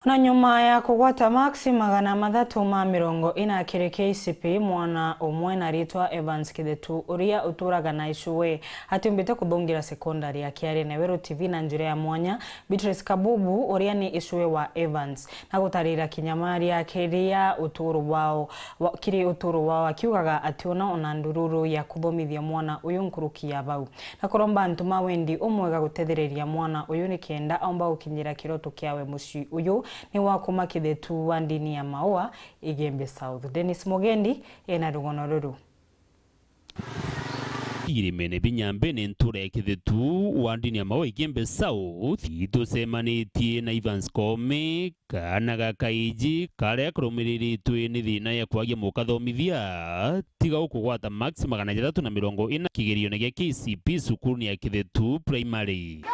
Na nyuma ya kugwata maxi 340 kiri KCPE mwana umwe na ritwa Evans Kithetu uria uturaga na Ishuwe atiumbite kuthungira sekondari ya Kiari na Wero TV na njira ya mwanya Beatrice Kabubu uria ni Ishuwe wa Evans na gutarira kinyamari ya kiria uturu wao akiugaga ationa ona ndururu ya kuthomithia mwana uyu nkuruki ya bau na kuromba ntuma wendi umwega gutethereria mwana uyu ni kenda aumba gukinyira kiroto kiawe muci uyu ni wakuma Kithetu wa ndini ya Maua Igembe South. Dennis Mugendi ena rugono ruru. Irimene binyambe ni ntura ya Kithetu wa ndini ya Maua Igembe South itusemanitie na Evans Kome kana gakaiji karia kurumiriritwe ni thina ya kwagia mukathomithia tiga ukugwata max 340 kigerio gia KCPE cukuru ya Kithetu primary.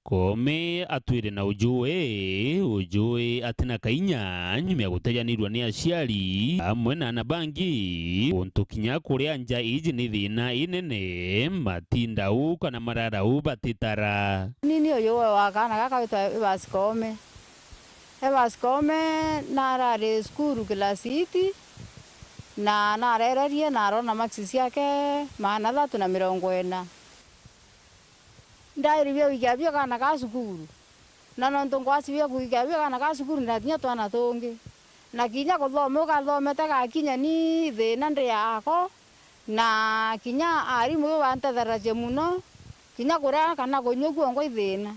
Kome atwire na ujue atina kainya nyuma ya gutejanirwa ni aciari amwe na anabangi untu kinya kuria nja iji ni thina inene matindau kana mararau batitara nini uyu wa kana gaka witwa Evans Kome narari skuru kilasiti na narererie narona maxi ciake 340 ndairibia wikabia kana ka sukuru na nonto ngwasibia kuikabia kana ka sukuru ndatinya twana tungi na kinya kuthoma ukathomete gakinya ni thina ndi yako na kinya arimu bantetheraje muno kinya kuria kana kunyuku ngo thina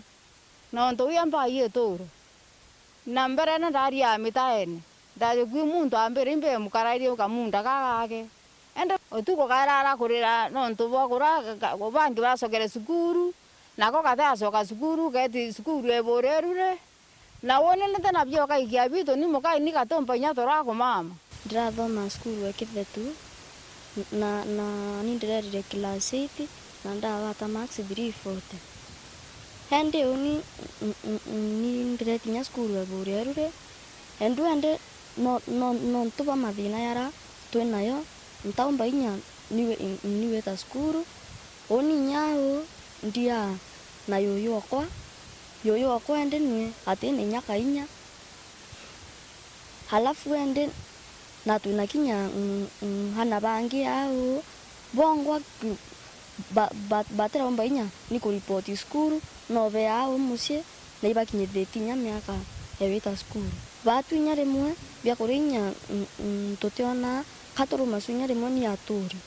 nonto uya mbai etoro na mbere na ndaria mitaene ndaje kwi muntu ambere imbe mukarairie ukamunda gagake ende otuko karara kurira nonto bokura bangi basogere sukuru nako kathacoka sukuru geti sukuru eborerure na wonene tena byo kaikia bito ni mukai ni katompa nyato rako mama ndirathoma sukuru ya Kithetu na ni ndirerire class 8 na ndawata max 340 hende uni ni ndiretinya sukuru eborerure endu ende no tuba mathina yara twenayo ntaumba inya niwe ta sukuru oni nyao ndia na yoyo okwa ende nwe atene nyaka inya halafu ende na tunakinya hana bangi au bongwa batera omba inya ni ku report school no be au musie na ibakinye detinya miaka ebita school batu inya remwe bya kurinya totiona katoro masunya remwe ni atori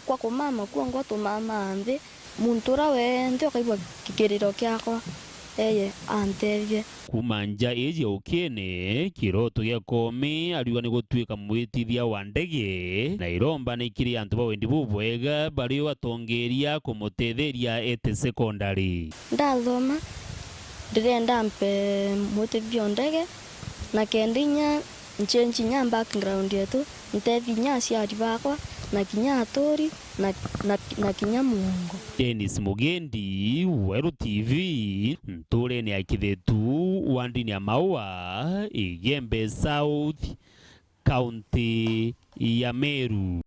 kwa kumama kwa ngwato mama ande muntura wende okaibwa kikiriro kiakwa antevye kumanja eje ukene kiroto gya Kome ariwa ni gutwika mwitithia wa ndege na iromba ni kiri antu bawendi bubwega bari watongeria kumutetheria ete secondary ndathoma ndirenda mpe mwitithia ndege na kendinya nchenji nya background yetu ntevinya aciari bakwa na kinya atori na kinya Mungu. Dennis Mugendi, Wero TV, ntureni ya Kithetu wa ndini ya Maua Igembe South, County ya Meru.